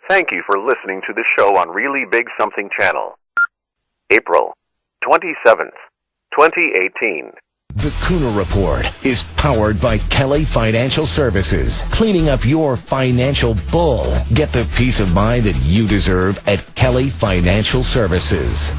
Thank you for listening to the show on Really Big Something Channel. April 27th, 2018. The Kuhner Report is powered by Kelly Financial Services. Cleaning up your financial bull. Get the peace of mind that you deserve at Kelly Financial Services.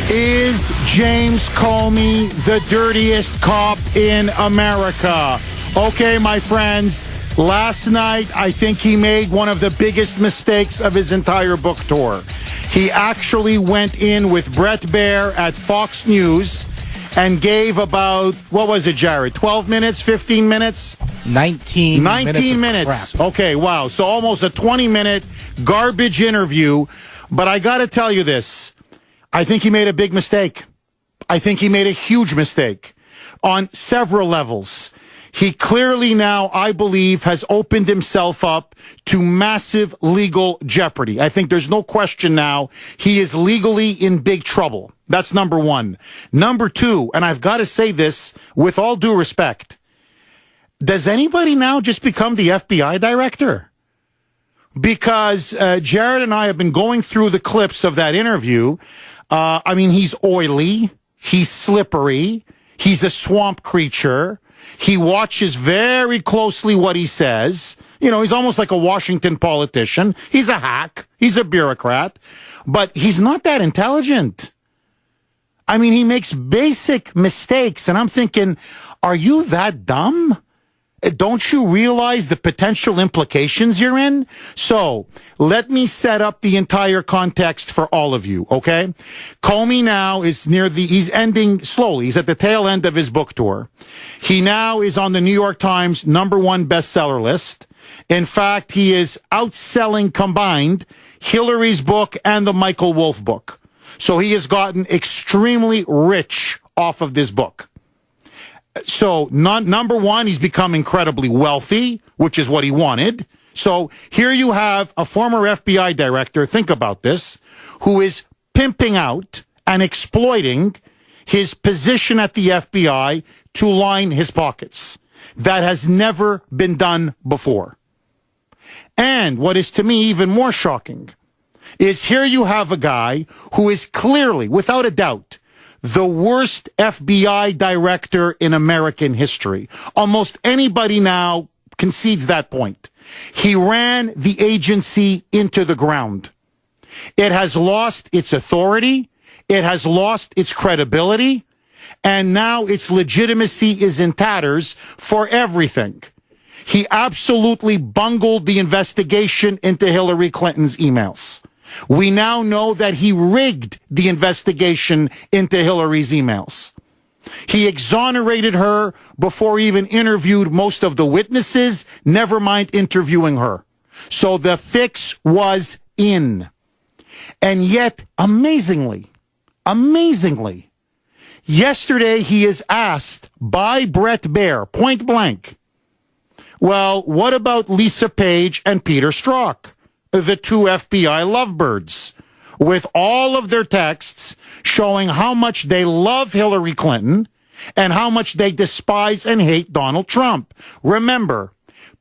Is James Comey the dirtiest cop in America? Okay, my friends, last night I think he made one of the biggest mistakes of his entire book tour. He actually went in with Brett Baier at Fox News and gave about, what was it, Jared, 12 minutes, 15 minutes? 19 minutes. Okay, wow. So almost a 20-minute garbage interview. But I got to tell you this. I think he made a big mistake. I think he made a huge mistake on several levels. He clearly now, I believe, has opened himself up to massive legal jeopardy. I think there's no question now he is legally in big trouble. That's number one. Number two, and I've got to say this with all due respect, does anybody now just become the FBI director? Because Jared and I have been going through the clips of that interview. I mean, he's oily, he's slippery, he's a swamp creature. He watches very closely what he says. You know, he's almost like a Washington politician. He's a hack. He's a bureaucrat. But he's not that intelligent. I mean, he makes basic mistakes. And I'm thinking, are you that dumb? Don't you realize the potential implications you're in? So let me set up the entire context for all of you, okay? Comey now is he's ending slowly. He's at the tail end of his book tour. He now is on the New York Times #1 bestseller list. In fact, he is outselling combined Hillary's book and the Michael Wolff book. So he has gotten extremely rich off of this book. So, number one, he's become incredibly wealthy, which is what he wanted. So, here you have a former FBI director, think about this, who is pimping out and exploiting his position at the FBI to line his pockets. That has never been done before. And what is to me even more shocking is here you have a guy who is clearly, without a doubt, the worst FBI director in American history. Almost anybody now concedes that point. He ran the agency into the ground. It has lost its authority. It has lost its credibility. And now its legitimacy is in tatters for everything. He absolutely bungled the investigation into Hillary Clinton's emails. We now know that he rigged the investigation into Hillary's emails. He exonerated her before he even interviewed most of the witnesses, never mind interviewing her. So the fix was in. And yet, amazingly, yesterday he is asked by Brett Baier, point blank, well, what about Lisa Page and Peter Strzok? The two FBI lovebirds, with all of their texts showing how much they love Hillary Clinton and how much they despise and hate Donald Trump. Remember,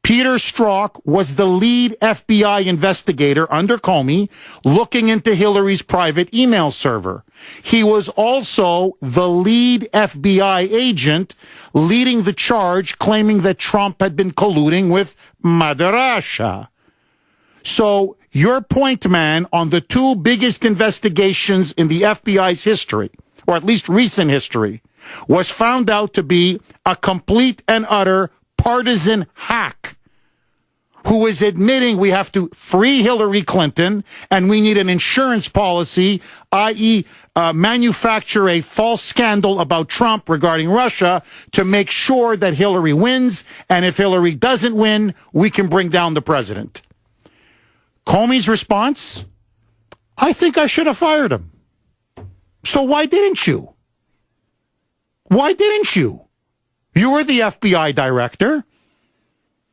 Peter Strzok was the lead FBI investigator under Comey looking into Hillary's private email server. He was also the lead FBI agent leading the charge claiming that Trump had been colluding with Mother Russia. So your point, man, on the two biggest investigations in the FBI's history, or at least recent history, was found out to be a complete and utter partisan hack who is admitting we have to free Hillary Clinton and we need an insurance policy, i.e. manufacture a false scandal about Trump regarding Russia to make sure that Hillary wins, and if Hillary doesn't win, we can bring down the president. Comey's response? I think I should have fired him. So why didn't you? Why didn't you? You were the FBI director.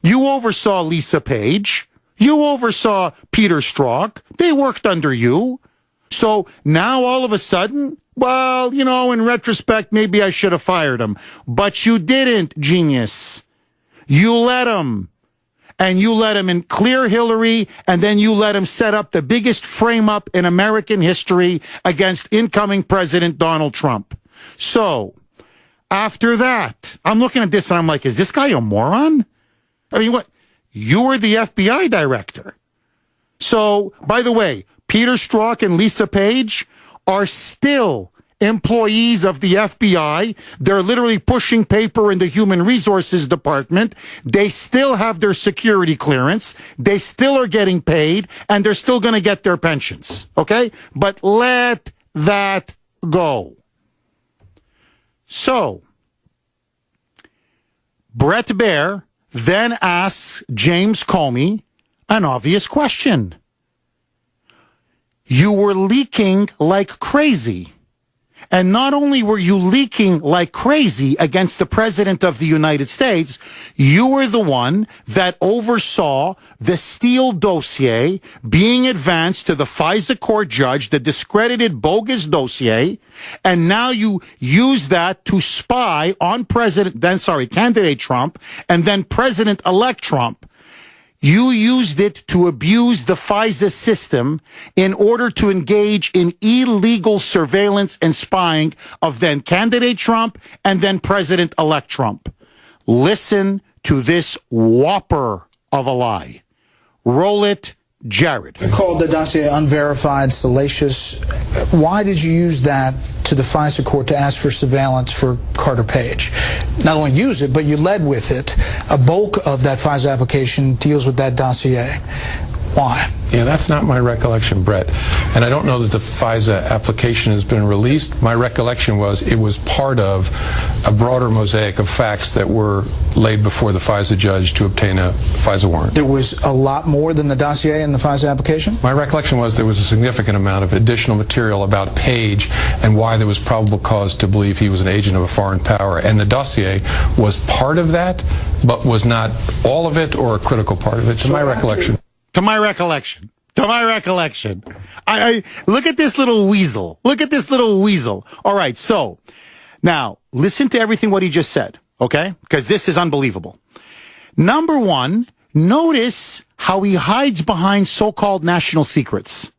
You oversaw Lisa Page. You oversaw Peter Strzok. They worked under you. So now all of a sudden, well, you know, in retrospect, maybe I should have fired him. But you didn't, genius. You let him. and you let him clear Hillary, and then you let him set up the biggest frame-up in American history against incoming President Donald Trump. So, after that, I'm looking at this and I'm like, is this guy a moron? I mean, what? You were the FBI director. So, by the way, Peter Strzok and Lisa Page are still employees of the FBI. They're literally pushing paper in the Human Resources Department. They still have their security clearance. They still are getting paid, and they're still going to get their pensions. Okay? But let that go. So, Brett Baier then asks James Comey an obvious question. You were leaking like crazy. And not only were you leaking like crazy against the President of the United States, you were the one that oversaw the Steele dossier being advanced to the FISA court judge, the discredited bogus dossier, and now you use that to spy on candidate Trump, and then President-elect Trump. You used it to abuse the FISA system in order to engage in illegal surveillance and spying of then candidate Trump and then President-elect Trump. Listen to this whopper of a lie. Roll it, Jared. You called the dossier unverified, salacious. Why did you use that to the FISA court to ask for surveillance for Carter Page? Not only use it, but you led with it. A bulk of that FISA application deals with that dossier. Why? Yeah, that's not my recollection, Brett. And I don't know that the FISA application has been released. My recollection was it was part of a broader mosaic of facts that were laid before the FISA judge to obtain a FISA warrant. There was a lot more than the dossier in the FISA application? My recollection was there was a significant amount of additional material about Page and why there was probable cause to believe he was an agent of a foreign power. And the dossier was part of that, but was not all of it or a critical part of it, to my recollection. To my recollection. I look at this little weasel. Look at this little weasel. All right, so now listen to everything what he just said, okay? Because this is unbelievable. Number one, notice how he hides behind so-called national secrets.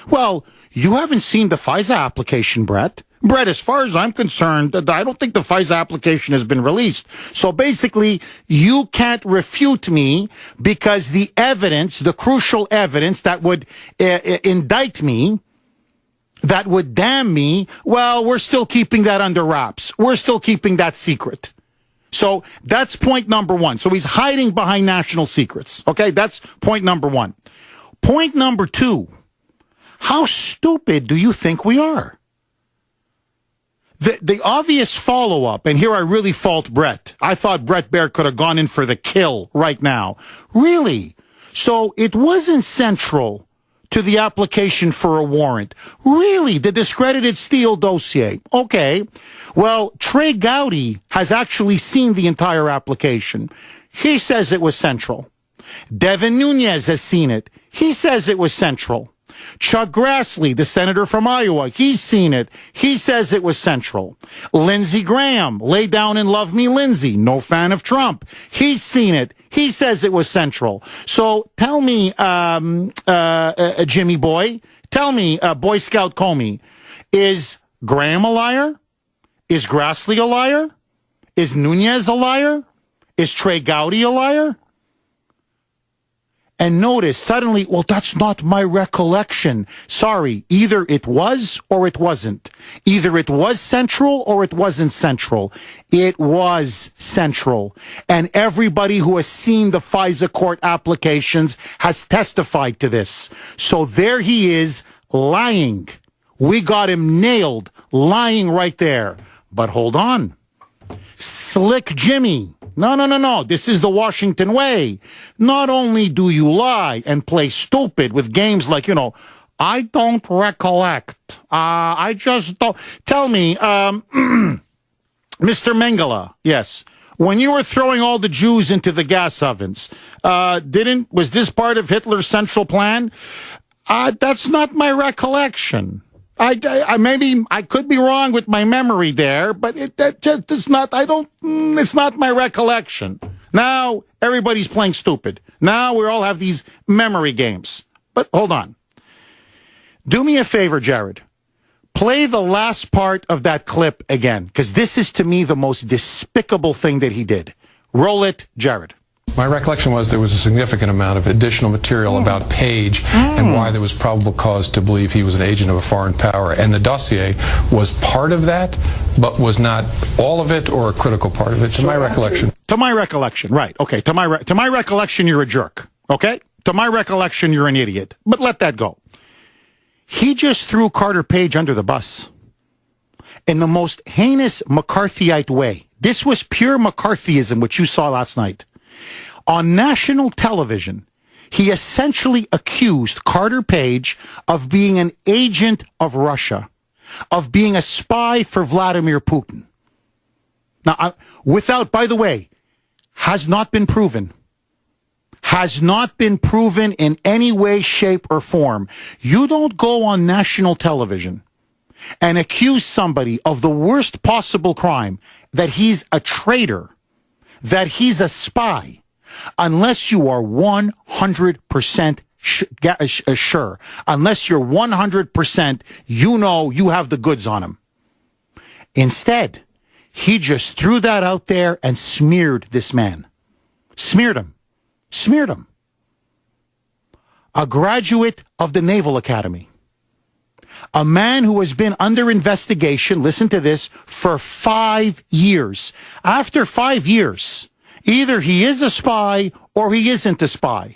Well, you haven't seen the FISA application, Brett. Brett, as far as I'm concerned, I don't think the FISA application has been released. So basically, you can't refute me because the evidence, the crucial evidence that would indict me, that would damn me, well, we're still keeping that under wraps. We're still keeping that secret. So that's point number one. So he's hiding behind national secrets. Okay, that's point number one. Point number two, how stupid do you think we are? The obvious follow-up, and here I really fault Brett. I thought Brett Baier could have gone in for the kill right now. Really? So it wasn't central to the application for a warrant. Really? The discredited Steele dossier. Okay. Well, Trey Gowdy has actually seen the entire application. He says it was central. Devin Nunes has seen it. He says it was central. Chuck Grassley, the senator from Iowa, he's seen it. He says it was central. Lindsey Graham, lay down and love me, Lindsey, no fan of Trump. He's seen it. He says it was central. So tell me, Jimmy Boy, tell me, Boy Scout Comey, is Graham a liar? Is Grassley a liar? Is Nunes a liar? Is Trey Gowdy a liar? And notice, suddenly, well, that's not my recollection. Sorry, either it was or it wasn't. Either it was central or it wasn't central. It was central. And everybody who has seen the FISA court applications has testified to this. So there he is, lying. We got him nailed, lying right there. But hold on. Slick Jimmy. No. This is the Washington way. Not only do you lie and play stupid with games like, I don't recollect. I just don't. Tell me, Mr. Mengele, yes. When you were throwing all the Jews into the gas ovens, was this part of Hitler's central plan? That's not my recollection. Maybe I could be wrong with my memory there, but it's not my recollection. Now everybody's playing stupid. Now we all have these memory games. But hold on. Do me a favor, Jared. Play the last part of that clip again, because this is, to me, the most despicable thing that he did. Roll it, Jared. My recollection was there was a significant amount of additional material about Page and why there was probable cause to believe he was an agent of a foreign power. And the dossier was part of that, but was not all of it or a critical part of it, to my recollection. To my recollection, right. Okay, to my recollection, you're a jerk. Okay? To my recollection, you're an idiot. But let that go. He just threw Carter Page under the bus in the most heinous McCarthyite way. This was pure McCarthyism, which you saw last night. On national television, he essentially accused Carter Page of being an agent of Russia, of being a spy for Vladimir Putin. Now, by the way, has not been proven. Has not been proven in any way, shape, or form. You don't go on national television and accuse somebody of the worst possible crime, that he's a traitor, that he's a spy, unless you are 100% sure. Unless you're 100%, you know you have the goods on him. Instead, he just threw that out there and smeared this man. Smeared him. Smeared him. A graduate of the Naval Academy. A man who has been under investigation, listen to this, for 5 years. After 5 years, either he is a spy or he isn't a spy.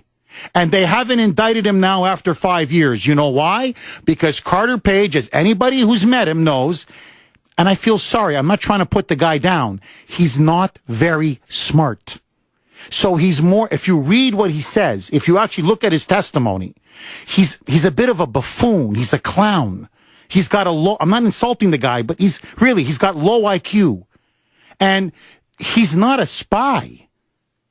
And they haven't indicted him now after 5 years. You know why? Because Carter Page, as anybody who's met him knows, and I feel sorry, I'm not trying to put the guy down, he's not very smart. So he's more, if you read what he says, if you actually look at his testimony, he's a bit of a buffoon. He's a clown. He's got a low, I'm not insulting the guy, but he's got low IQ. And he's not a spy.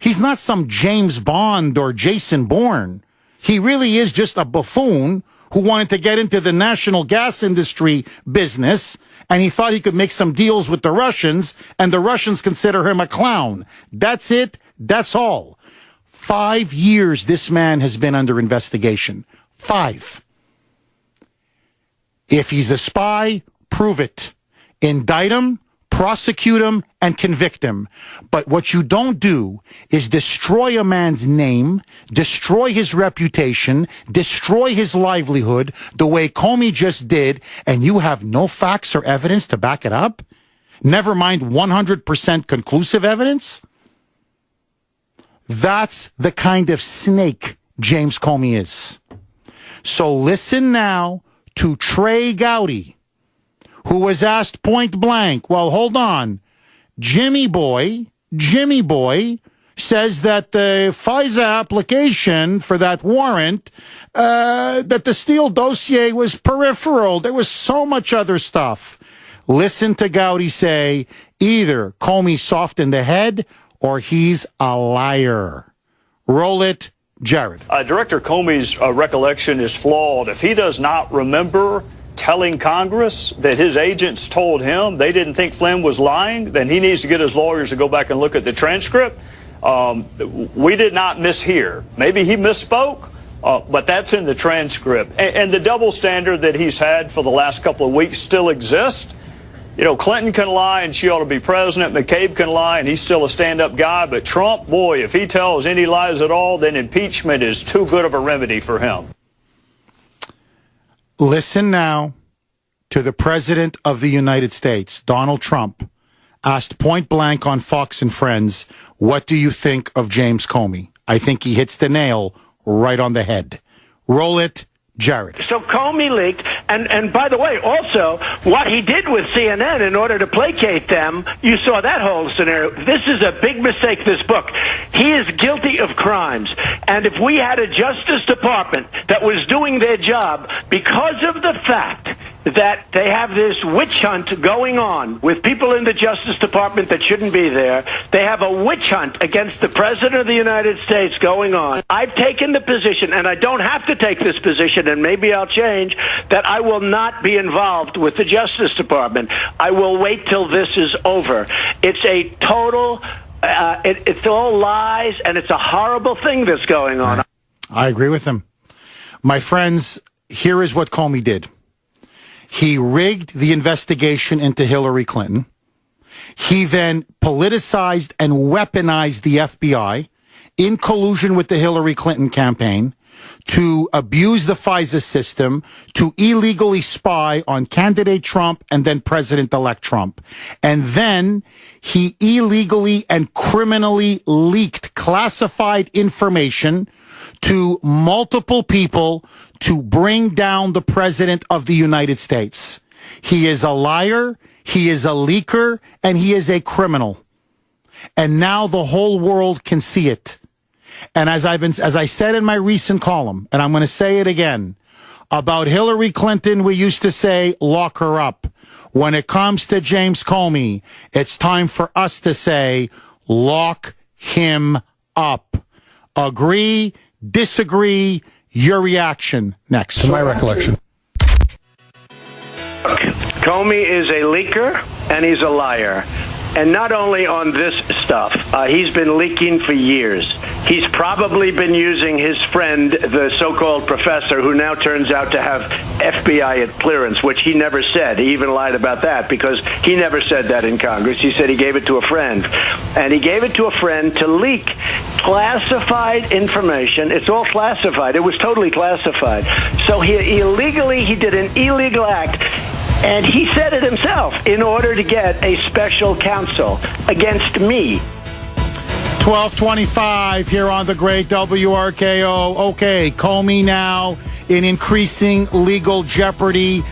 He's not some James Bond or Jason Bourne. He really is just a buffoon who wanted to get into the national gas industry business, and he thought he could make some deals with the Russians, and the Russians consider him a clown. That's it. That's all. 5 years this man has been under investigation. 5. If he's a spy, prove it. Indict him, prosecute him, and convict him. But what you don't do is destroy a man's name, destroy his reputation, destroy his livelihood the way Comey just did, and you have no facts or evidence to back it up? Never mind 100% conclusive evidence? That's the kind of snake James Comey is. So listen now to Trey Gowdy, who was asked point blank, well, hold on, Jimmy Boy says that the FISA application for that warrant, that the Steele dossier was peripheral. There was so much other stuff. Listen to Gowdy say, either Comey's soft in the head or he's a liar. Roll it, Jared. Director Comey's recollection is flawed. If he does not remember telling Congress that his agents told him they didn't think Flynn was lying, then he needs to get his lawyers to go back and look at the transcript. We did not mishear. Maybe he misspoke, but that's in the transcript. And the double standard that he's had for the last couple of weeks still exists. You know, Clinton can lie and she ought to be president. McCabe can lie and he's still a stand-up guy. But Trump, boy, if he tells any lies at all, then impeachment is too good of a remedy for him. Listen now to the President of the United States, Donald Trump, asked point blank on Fox and Friends, what do you think of James Comey? I think he hits the nail right on the head. Roll it, Jared. So Comey leaked, and by the way, also, what he did with CNN in order to placate them, you saw that whole scenario. This is a big mistake, this book. He is guilty of crimes, and if we had a Justice Department that was doing their job, because of the fact that they have this witch hunt going on with people in the Justice Department that shouldn't be there, they have a witch hunt against the President of the United States going on. I've taken the position, and I don't have to take this position, and maybe I'll change, that I will not be involved with the Justice Department. I will wait till this is over. It's a total It's all lies, and it's a horrible thing that's going on. I agree with him. My friends, here is what Comey did. He rigged the investigation into Hillary Clinton. He then politicized and weaponized the FBI in collusion with the Hillary Clinton campaign to abuse the FISA system, to illegally spy on candidate Trump and then President-elect Trump. And then he illegally and criminally leaked classified information to multiple people to bring down the President of the United States. He is a liar, he is a leaker, and he is a criminal. And now the whole world can see it. And as I said in my recent column, and I'm going to say it again, about Hillary Clinton, we used to say, lock her up. When it comes to James Comey, it's time for us to say, lock him up. Agree, disagree, your reaction next. To my recollection. Comey is a leaker, and he's a liar. And not only on this stuff, he's been leaking for years. He's probably been using his friend, the so-called professor, who now turns out to have FBI clearance, which he never said. He even lied about that because he never said that in Congress. He said he gave it to a friend. And he gave it to a friend to leak classified information. It's all classified. It was totally classified. So he did an illegal act. And he said it himself, in order to get a special counsel against me. 1225 here on the great WRKO. Okay, Comey now in increasing legal jeopardy.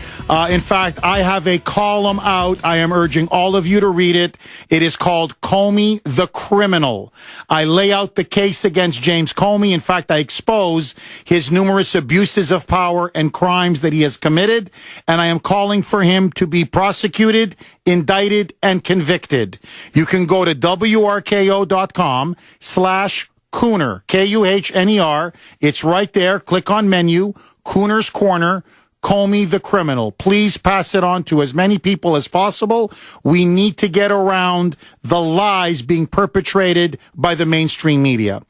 In fact, I have a column out. I am urging all of you to read it. It is called Comey the Criminal. I lay out the case against James Comey. In fact, I expose his numerous abuses of power and crimes that he has committed. And I am calling for him to be prosecuted, indicted, and convicted. You can go to WRKO.com/Kuhner, Kuhner. It's right there. Click on menu, Kuhner's Corner. Comey the Criminal. Please pass it on to as many people as possible. We need to get around the lies being perpetrated by the mainstream media.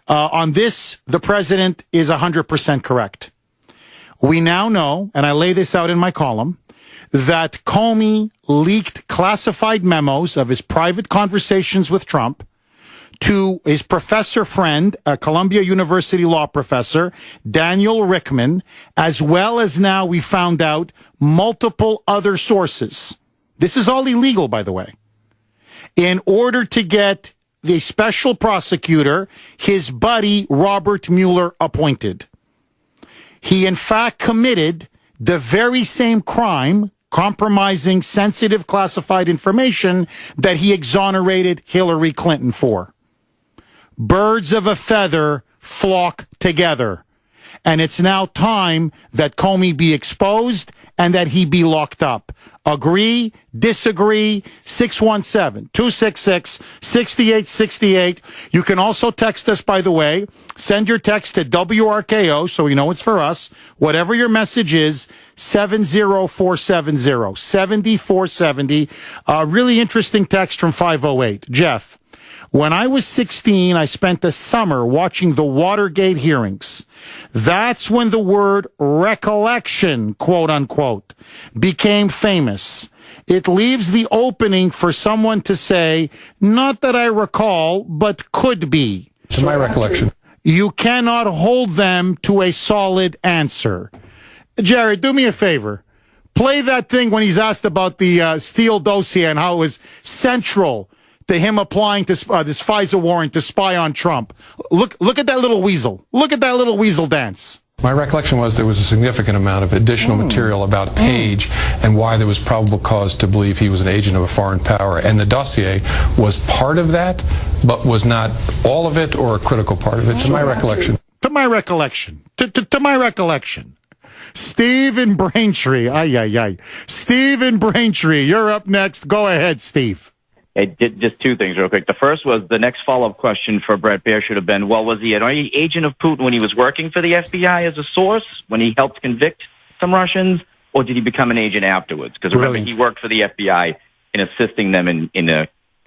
On this, the president is 100% correct. We now know, and I lay this out in my column, that Comey leaked classified memos of his private conversations with Trump to his professor friend, a Columbia University law professor, Daniel Rickman, as well as now we found out multiple other sources. This is all illegal, by the way. In order to get the special prosecutor, his buddy Robert Mueller, appointed. He, in fact, committed the very same crime, compromising sensitive classified information, that he exonerated Hillary Clinton for. Birds of a feather flock together. And it's now time that Comey be exposed and that he be locked up. Agree, disagree, 617-266-6868. You can also text us, by the way. Send your text to WRKO so we know it's for us. Whatever your message is, 70470, 7470. Really interesting text from 508. Jeff. When I was 16, I spent the summer watching the Watergate hearings. That's when the word recollection, quote unquote, became famous. It leaves the opening for someone to say, not that I recall, but could be. To my recollection. You cannot hold them to a solid answer. Jared, do me a favor. Play that thing when he's asked about the Steele dossier and how it was central to him applying to this FISA warrant to spy on Trump. Look at that little weasel. Look at that little weasel dance. My recollection was there was a significant amount of additional material about Page and why there was probable cause to believe he was an agent of a foreign power. And the dossier was part of that, but was not all of it or a critical part of it, to my recollection. To my recollection. To my recollection. Steve in Braintree. Steve in Braintree, you're up next. Go ahead, Steve. Just two things real quick. The first was the next follow-up question for Brett Baer should have been, well, was he an agent of Putin when he was working for the FBI as a source, when he helped convict some Russians, or did he become an agent afterwards? Because remember, he worked for the FBI in assisting them in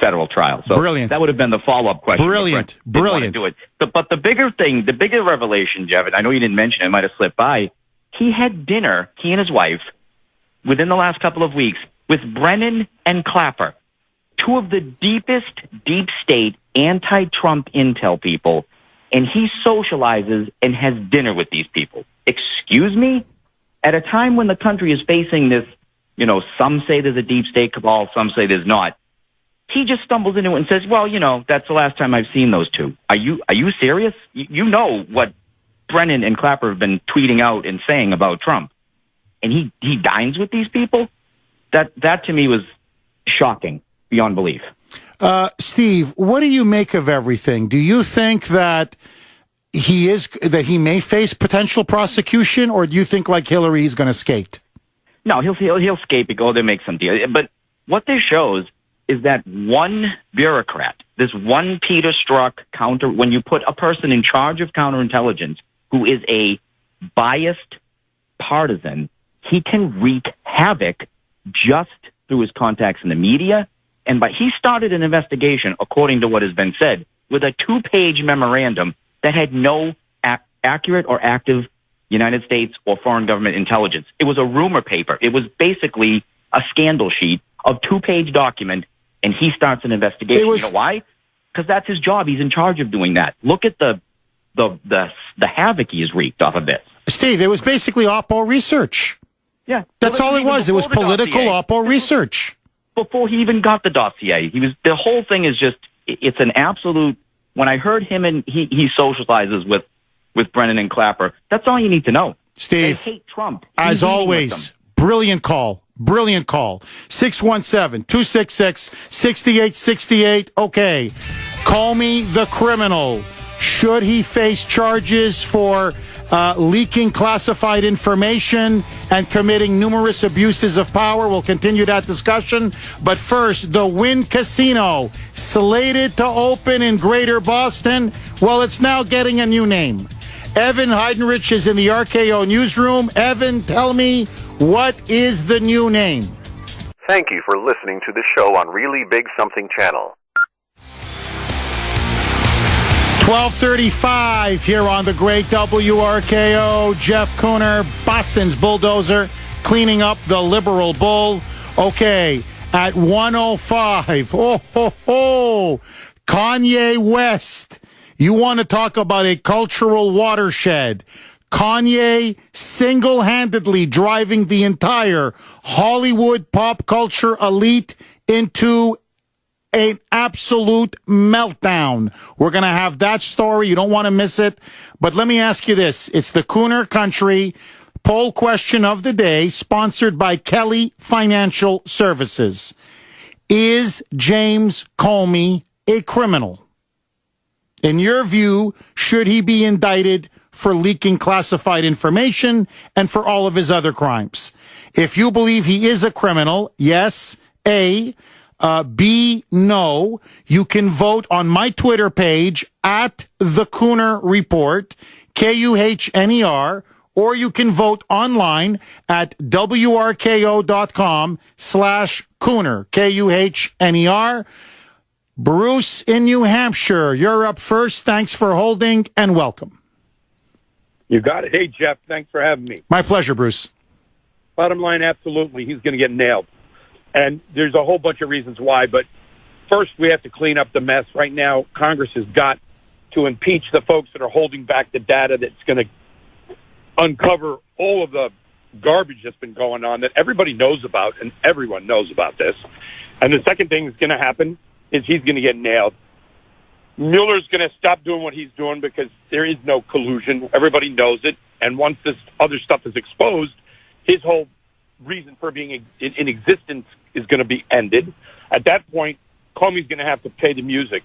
federal trial. So Brilliant. That would have been the follow-up question. Brilliant. Brilliant. Do it. But the bigger revelation, Jeff, and I know you didn't mention it, might have slipped by, he had dinner, he and his wife, within the last couple of weeks, with Brennan and Clapper, two of the deepest deep state anti-Trump intel people, and he socializes and has dinner with these people. Excuse me? At a time when the country is facing this, some say there's a deep state cabal, some say there's not. He just stumbles into it and says, well, that's the last time I've seen those two. Are you serious? You know what Brennan and Clapper have been tweeting out and saying about Trump. And he dines with these people? That to me was shocking beyond belief. Steve, what do you make of everything? Do you think that he may face potential prosecution, or do you think, like Hillary, he's going to skate? No, he'll skate and go there, make some deal. But what this shows is that one bureaucrat, this one Peter Strzok when you put a person in charge of counterintelligence who is a biased partisan, he can wreak havoc just through his contacts in the media. And he started an investigation, according to what has been said, with a 2-page memorandum that had no accurate or active United States or foreign government intelligence. It was a rumor paper. It was basically a scandal sheet of 2-page document, and he starts an investigation. You know why? Because that's his job. He's in charge of doing that. Look at the havoc he has wreaked off of this. Steve, it was basically Oppo research. Yeah. That's all it was. It was political Oppo research. Before he even got the dossier, the whole thing is just, it's an absolute, when I heard him and he socializes with Brennan and Clapper, that's all you need to know. Steve, they hate Trump. As always, brilliant call. 617-266-6868. Okay. Call me the criminal. Should he face charges for leaking classified information and committing numerous abuses of power? We'll continue that discussion. But first, the Wynn Casino, slated to open in Greater Boston. Well, it's now getting a new name. Evan Heidenrich is in the RKO newsroom. Evan, tell me, what is the new name? Thank you for listening to the show on Really Big Something Channel. 12:35 here on the great WRKO. Jeff Kuhner, Boston's bulldozer, cleaning up the liberal bull. Okay, at 1:05. Kanye West. You want to talk about a cultural watershed. Kanye single-handedly driving the entire Hollywood pop culture elite into an absolute meltdown. We're going to have that story. You don't want to miss it. But let me ask you this. It's the Kuhner Country poll question of the day, sponsored by Kelly Financial Services. Is James Comey a criminal? In your view, should he be indicted for leaking classified information and for all of his other crimes? If you believe he is a criminal, yes, A. B, no. You can vote on my Twitter page at The Kuhner Report, Kuhner, or you can vote online at WRKO.com/Kuhner, Kuhner. Bruce in New Hampshire, you're up first. Thanks for holding and welcome. You got it. Hey, Jeff, thanks for having me. My pleasure, Bruce. Bottom line, absolutely, he's going to get nailed. And there's a whole bunch of reasons why, but first we have to clean up the mess. Right now, Congress has got to impeach the folks that are holding back the data that's going to uncover all of the garbage that's been going on that everybody knows about, and everyone knows about this. And the second thing that's going to happen is he's going to get nailed. Mueller's going to stop doing what he's doing because there is no collusion. Everybody knows it. And once this other stuff is exposed, his whole reason for being in existence is going to be ended. At that point, Comey's going to have to pay the music.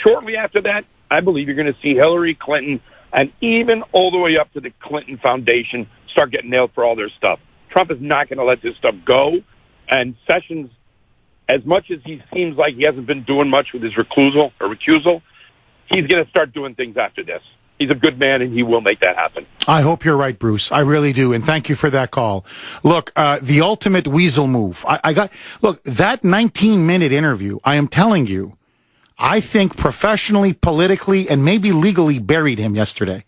Shortly after that, I believe you're going to see Hillary Clinton and even all the way up to the Clinton Foundation start getting nailed for all their stuff. Trump is not going to let this stuff go. And Sessions, as much as he seems like he hasn't been doing much with his recusal, he's going to start doing things after this. He's a good man, and he will make that happen. I hope you're right, Bruce. I really do, and thank you for that call. Look, the ultimate weasel move. Look, that 19-minute interview, I am telling you, I think professionally, politically, and maybe legally buried him yesterday.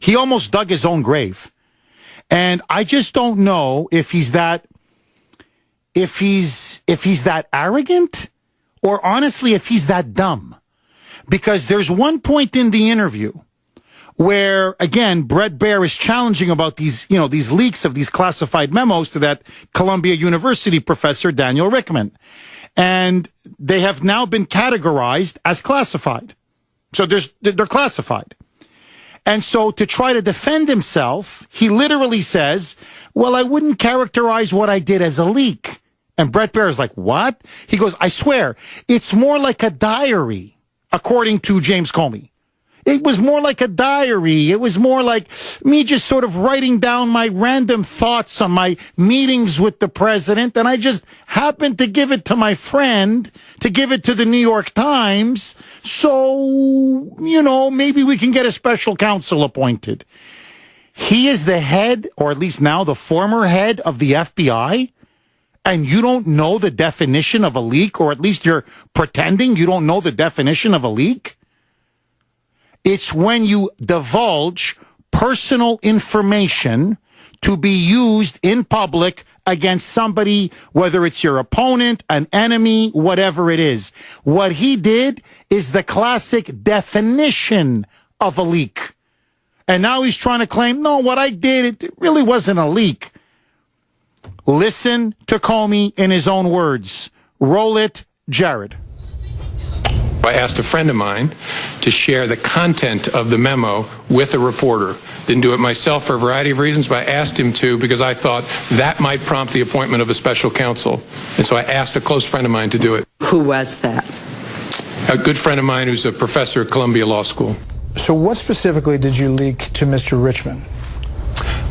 He almost dug his own grave. And I just don't know if he's that arrogant, or honestly, if he's that dumb. Because there's one point in the interview where, again, Brett Baer is challenging about these leaks of these classified memos to that Columbia University professor, Daniel Rickman. And they have now been categorized as classified. So they're classified. And so to try to defend himself, he literally says, well, I wouldn't characterize what I did as a leak. And Brett Baer is like, what? He goes, I swear, it's more like a diary, according to James Comey. It was more like a diary. It was more like me just sort of writing down my random thoughts on my meetings with the president. And I just happened to give it to my friend, to give it to the New York Times. So, maybe we can get a special counsel appointed. He is the head, or at least now the former head of the FBI. And you don't know the definition of a leak, or at least you're pretending you don't know the definition of a leak? It's when you divulge personal information to be used in public against somebody, whether it's your opponent, an enemy, whatever it is. What he did is the classic definition of a leak. And now he's trying to claim, no, what I did, it really wasn't a leak. Listen to Comey in his own words. Roll it, Jared. I asked a friend of mine to share the content of the memo with a reporter. Didn't do it myself for a variety of reasons, but I asked him to because I thought that might prompt the appointment of a special counsel. And so I asked a close friend of mine to do it. Who was that? A good friend of mine who's a professor at Columbia Law School. So what specifically did you leak to Mr. Richmond?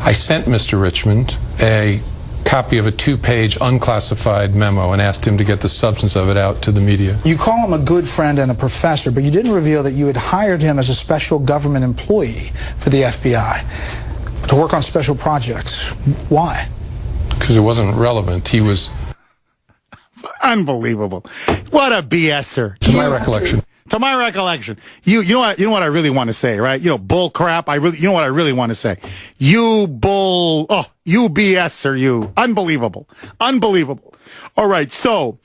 I sent Mr. Richmond a copy of a 2-page unclassified memo and asked him to get the substance of it out to the media. You call him a good friend and a professor, but you didn't reveal that you had hired him as a special government employee for the FBI to work on special projects. Why? Because it wasn't relevant. He was... Unbelievable. What a BSer. To my recollection. To my recollection. You know what I really want to say, right? Bull crap. You know what I really want to say. You BSer, you. Unbelievable. Unbelievable. All right. So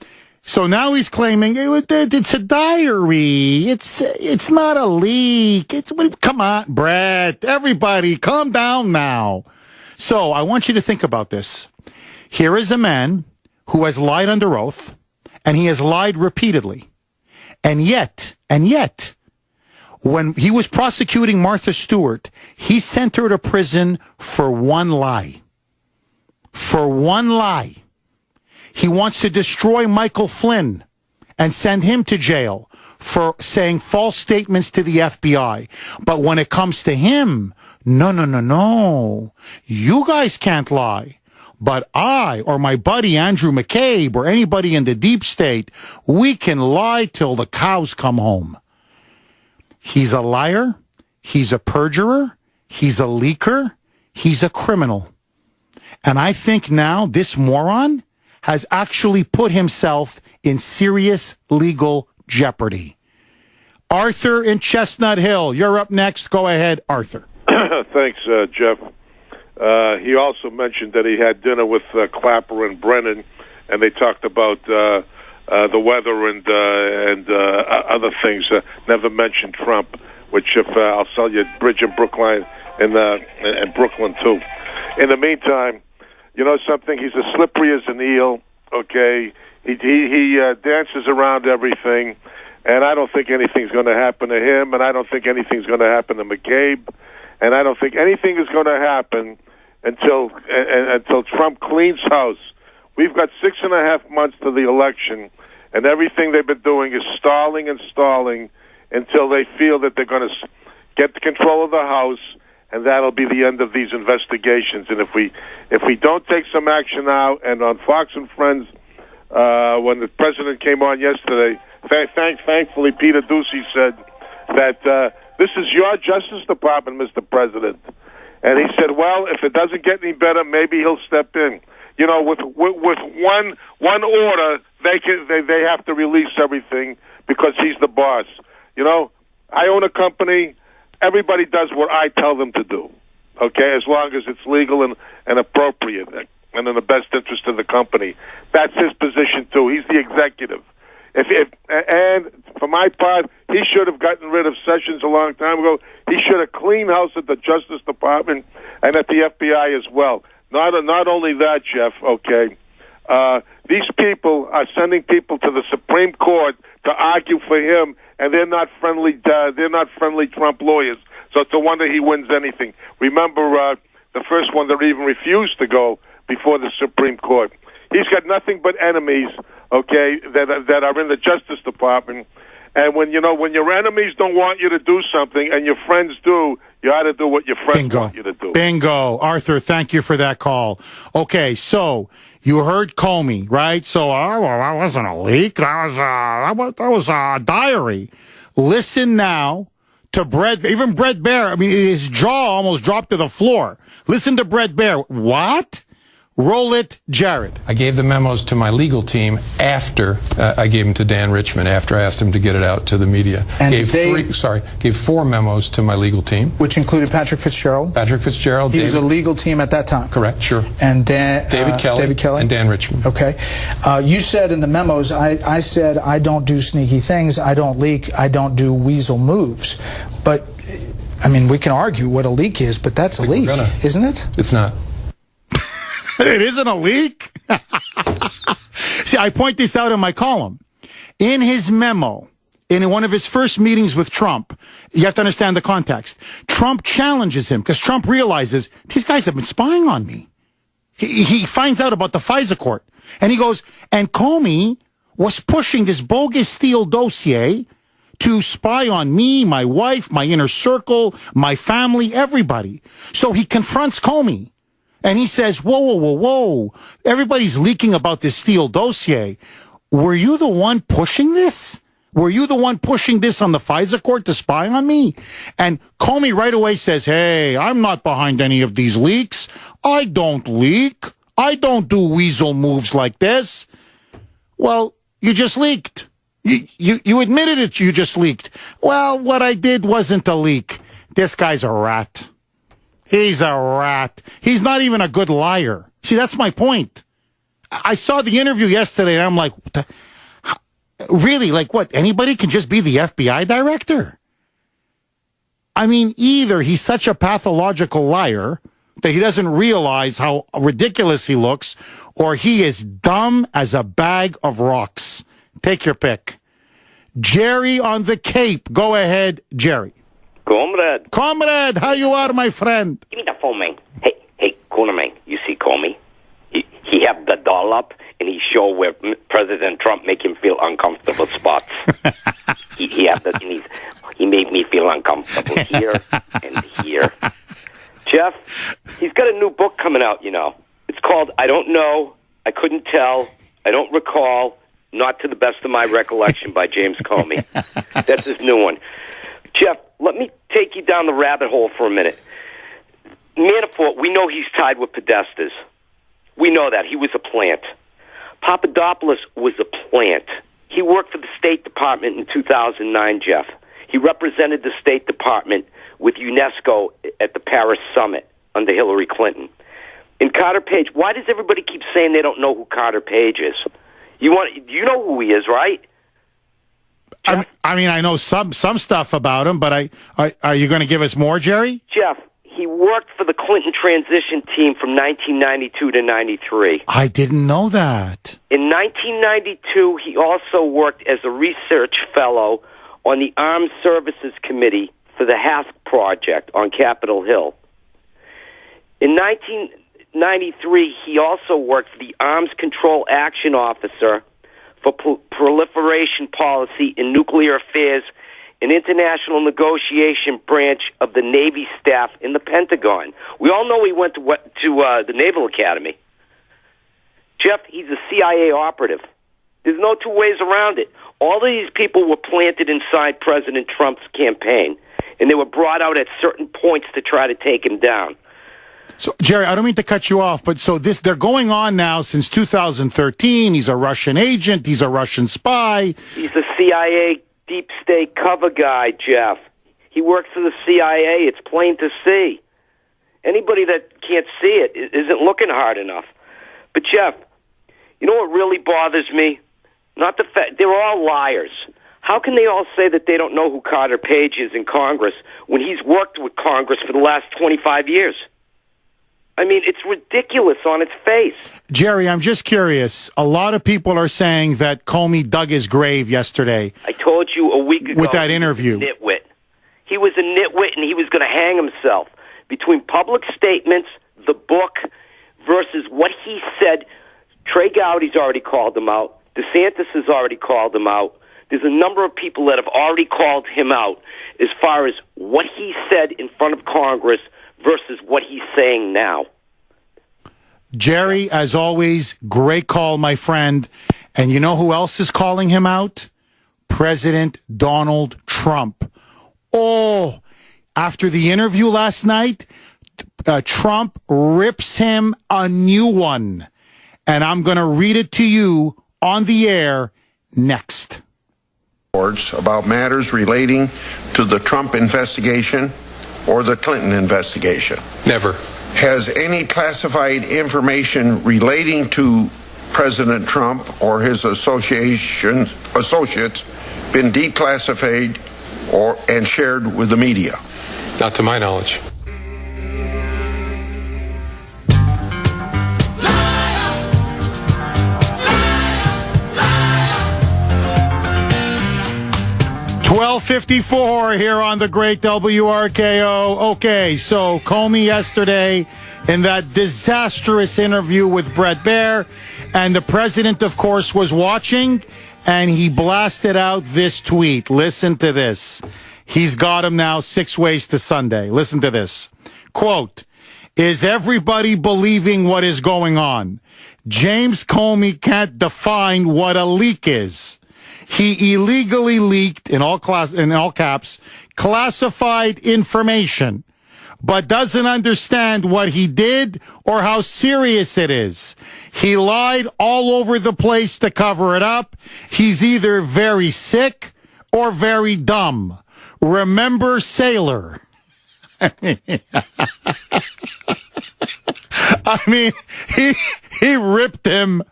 now he's claiming it's a diary. It's not a leak. Come on, Brett. Everybody calm down now. So I want you to think about this. Here is a man who has lied under oath, and he has lied repeatedly. And yet, when he was prosecuting Martha Stewart, he sent her to prison for one lie. For one lie. He wants to destroy Michael Flynn and send him to jail for saying false statements to the FBI. But when it comes to him, no. You guys can't lie. But I, or my buddy Andrew McCabe, or anybody in the deep state, we can lie till the cows come home. He's a liar. He's a perjurer. He's a leaker. He's a criminal. And I think now this moron has actually put himself in serious legal jeopardy. Arthur in Chestnut Hill, you're up next. Go ahead, Arthur. Thanks, Jeff. He also mentioned that he had dinner with Clapper and Brennan, and they talked about the weather and other things. Never mentioned Trump, which I'll sell you a bridge in Brookline and Brooklyn too. In the meantime, you know something? He's as slippery as an eel. Okay, he dances around everything, and I don't think anything's going to happen to him, and I don't think anything's going to happen to McCabe, and I don't think anything is going to happen until Trump cleans house. We've got 6.5 months to the election, and everything they've been doing is stalling until they feel that they're going to get control of the House, and that'll be the end of these investigations. And if we don't take some action now, and on Fox and Friends, when the president came on yesterday, thankfully Peter Doocy said that This is your Justice Department, Mr. President. And he said, well, if it doesn't get any better, maybe he'll step in. You know, with one order, they have to release everything because he's the boss. You know, I own a company. Everybody does what I tell them to do, okay, as long as it's legal and appropriate and in the best interest of the company. That's his position, too. He's the executive. And for my part, he should have gotten rid of Sessions a long time ago. He should have cleaned house at the Justice Department and at the FBI as well. Not only that, Jeff, okay, these people are sending people to the Supreme Court to argue for him, and they're not friendly Trump lawyers. So it's a wonder he wins anything. Remember the first one that even refused to go before the Supreme Court. He's got nothing but enemies, okay, that are in the Justice Department. And when your enemies don't want you to do something and your friends do, you ought to do what your friends want you to do. Bingo. Arthur, thank you for that call. Okay, so you heard Comey, right? So that wasn't a leak. That was a diary. Listen now to Brett Baier. I mean, his jaw almost dropped to the floor. Listen to Brett Baier. What? Roll it, Jared. I gave the memos to my legal team after I gave them to Dan Richmond, after I asked him to get it out to the media. And gave 4 memos to my legal team. Which included Patrick Fitzgerald? Patrick Fitzgerald. He was a legal team at that time? Correct, sure. And David Kelly. And Dan Richmond. Okay. You said in the memos, I said, I don't do sneaky things, I don't leak, I don't do weasel moves. But, I mean, we can argue what a leak is, but that's a leak, isn't it? It's not. It isn't a leak? See, I point this out in my column. In his memo, in one of his first meetings with Trump, you have to understand the context. Trump challenges him because Trump realizes these guys have been spying on me. He finds out about the FISA court. And he goes, and Comey was pushing this bogus Steele dossier to spy on me, my wife, my inner circle, my family, everybody. So he confronts Comey. And he says, whoa. Everybody's leaking about this Steele dossier. Were you the one pushing this? Were you the one pushing this on the FISA court to spy on me? And Comey right away says, hey, I'm not behind any of these leaks. I don't leak. I don't do weasel moves like this. Well, you just leaked. You admitted it, you just leaked. Well, what I did wasn't a leak. This guy's a rat. He's a rat. He's not even a good liar. See, that's my point. I saw the interview yesterday, and I'm like, really? Like what? Anybody can just be the FBI director? I mean, either he's such a pathological liar that he doesn't realize how ridiculous he looks, or he is dumb as a bag of rocks. Take your pick. Jerry on the Cape. Go ahead, Jerry. Comrade, how you are, my friend? Give me the phone, man. Hey, Kuhner, man. You see Comey? He have the doll up, and he show where President Trump make him feel uncomfortable spots. he have that, and he made me feel uncomfortable here and here. Jeff, he's got a new book coming out, you know. It's called I Don't Know, I Couldn't Tell, I Don't Recall, Not to the Best of My Recollection by James Comey. That's his new one. Jeff, let me take you down the rabbit hole for a minute. Manafort, we know he's tied with Podestas. We know that. He was a plant. Papadopoulos was a plant. He worked for the State Department in 2009, Jeff. He represented the State Department with UNESCO at the Paris Summit under Hillary Clinton. And Carter Page, why does everybody keep saying they don't know who Carter Page is? You know who he is, right? I mean, I know some stuff about him, but are you going to give us more, Jerry? Jeff, he worked for the Clinton transition team from 1992 to 93. I didn't know that. In 1992, he also worked as a research fellow on the Armed Services Committee for the HASC project on Capitol Hill. In 1993, he also worked for the Arms Control Action Officer for Proliferation Policy and Nuclear Affairs and International Negotiation Branch of the Navy Staff in the Pentagon. We all know he went to the Naval Academy. Jeff, he's a CIA operative. There's no two ways around it. All of these people were planted inside President Trump's campaign. and they were brought out at certain points to try to take him down. So, Jerry, I don't mean to cut you off, but they're going on now since 2013. He's a Russian agent. He's a Russian spy. He's a CIA deep state cover guy, Jeff. He works for the CIA. It's plain to see. Anybody that can't see it isn't looking hard enough. But, Jeff, you know what really bothers me? Not the fact they're all liars. How can they all say that they don't know who Carter Page is in Congress when he's worked with Congress for the last 25 years? I mean, it's ridiculous on its face. Jerry, I'm just curious. A lot of people are saying that Comey dug his grave yesterday. I told you a week ago. With that interview. He was a nitwit, and he was going to hang himself. Between public statements, the book, versus what he said, Trey Gowdy's already called him out. DeSantis has already called him out. There's a number of people that have already called him out as far as what he said in front of Congress versus what he's saying now. Jerry, as always, great call, my friend. And you know who else is calling him out? President Donald Trump. Oh, after the interview last night, Trump rips him a new one. And I'm going to read it to you on the air next. About matters relating to the Trump investigation or the Clinton investigation? Never. Has any classified information relating to President Trump or his associates been declassified and shared with the media? Not to my knowledge. $12:54 here on the great WRKO. Okay, so Comey yesterday in that disastrous interview with Bret Baier, and the president, of course, was watching, and he blasted out this tweet. Listen to this. He's got him now 6 ways to Sunday. Listen to this. Quote, "Is everybody believing what is going on? James Comey can't define what a leak is. He illegally leaked, in all caps, classified information, but doesn't understand what he did or how serious it is. He lied all over the place to cover it up. He's either very sick or very dumb. Remember Sailor." I mean, he ripped him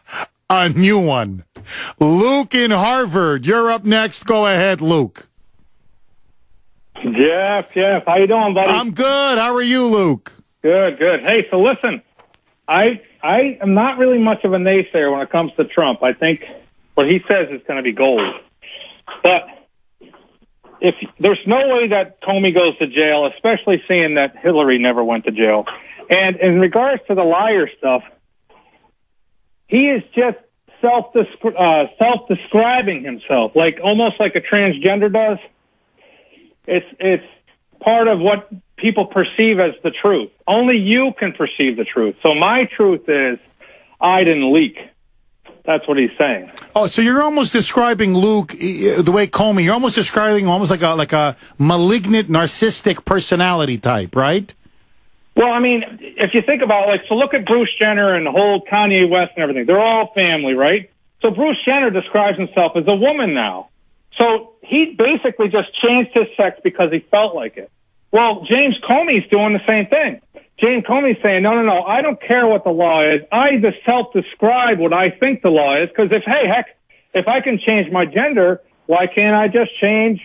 a new one. Luke in Harvard, you're up next. Go ahead, Luke. Jeff, how you doing, buddy? I'm good. How are you, Luke? Good. Hey, so listen, I am not really much of a naysayer when it comes to Trump. I think what he says is going to be gold. But if there's no way that Comey goes to jail, especially seeing that Hillary never went to jail. And in regards to the liar stuff, he is just self-describing himself, like almost like a transgender does. It's part of what people perceive as the truth. Only you can perceive the truth. So my truth is, I didn't leak. That's what he's saying. Oh, so you're almost describing Luke the way Comey. You're almost describing almost like a malignant, narcissistic personality type, right? Well, I mean, if you think about it, so look at Bruce Jenner and the whole Kanye West and everything. They're all family, right? So Bruce Jenner describes himself as a woman now. So he basically just changed his sex because he felt like it. Well, James Comey's doing the same thing. James Comey's saying, no, I don't care what the law is. I just self-describe what I think the law is, because if I can change my gender, why can't I just change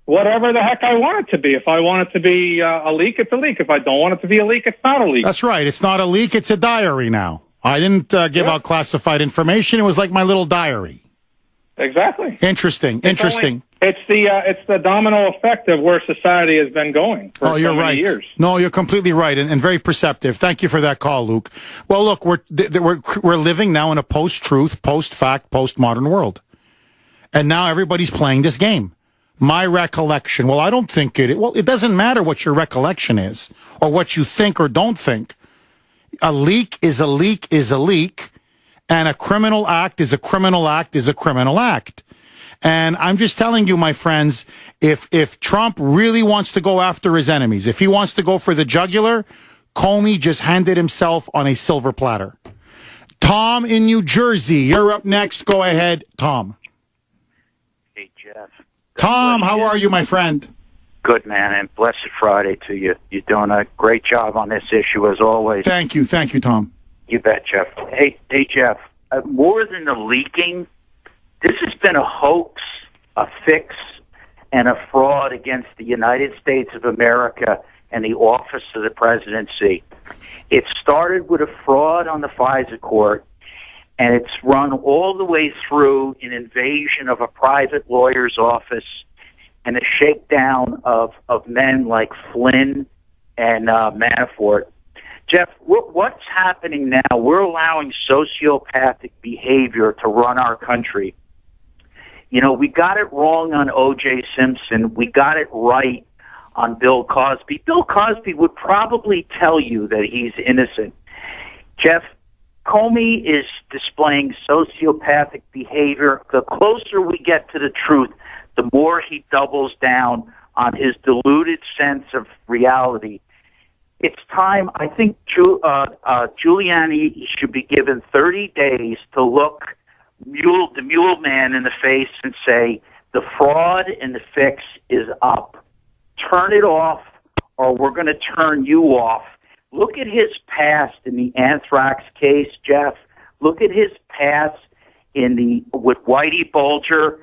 whatever the heck I want it to be? If I want it to be a leak, it's a leak. If I don't want it to be a leak, it's not a leak. That's right. It's not a leak. It's a diary now. I didn't give out classified information. It was like my little diary. Exactly. Interesting. It's the domino effect of where society has been going for you're so many right. years. No, you're completely right, and very perceptive. Thank you for that call, Luke. Well, look, we're living now in a post-truth, post-fact, post-modern world, and now everybody's playing this game. My recollection. Well, I don't think it. Well, it doesn't matter what your recollection is or what you think or don't think. A leak is a leak is a leak, and a criminal act is a criminal act is a criminal act. And I'm just telling you, my friends, if Trump really wants to go after his enemies, if he wants to go for the jugular, Comey just handed himself on a silver platter. Tom in New Jersey, you're up next. Go ahead, Tom. Hey, Jeff. Tom, how are you, my friend? Good, man, and blessed Friday to you. You're doing a great job on this issue, as always. Thank you, Tom. You bet, Jeff. Hey, Jeff, more than the leaking, this has been a hoax, a fix, and a fraud against the United States of America and the office of the presidency. It started with a fraud on the FISA court, and it's run all the way through an invasion of a private lawyer's office and a shakedown of men like Flynn and Manafort. Jeff, what's happening now? We're allowing sociopathic behavior to run our country. You know, we got it wrong on O.J. Simpson. We got it right on Bill Cosby. Bill Cosby would probably tell you that he's innocent. Jeff, Comey is displaying sociopathic behavior. The closer we get to the truth, the more he doubles down on his deluded sense of reality. It's time. I think Giuliani should be given 30 days to look the mule man in the face and say, the fraud and the fix is up. Turn it off, or we're going to turn you off. Look at his past in the anthrax case, Jeff. Look at his past with Whitey Bulger.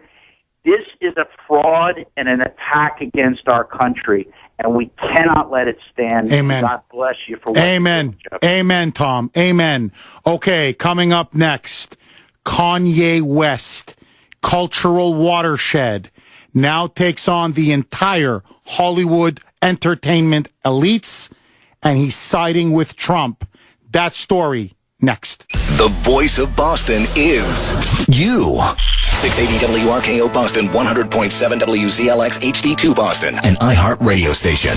This is a fraud and an attack against our country, and we cannot let it stand. Amen. God bless you for what Amen. you do, Jeff. Amen, Tom. Amen. Okay, coming up next, Kanye West, cultural watershed, now takes on the entire Hollywood entertainment elites, and he's siding with Trump. That story next. The voice of Boston is you. 680 WRKO Boston, 100.7 WZLX HD2 Boston, an iHeart radio station.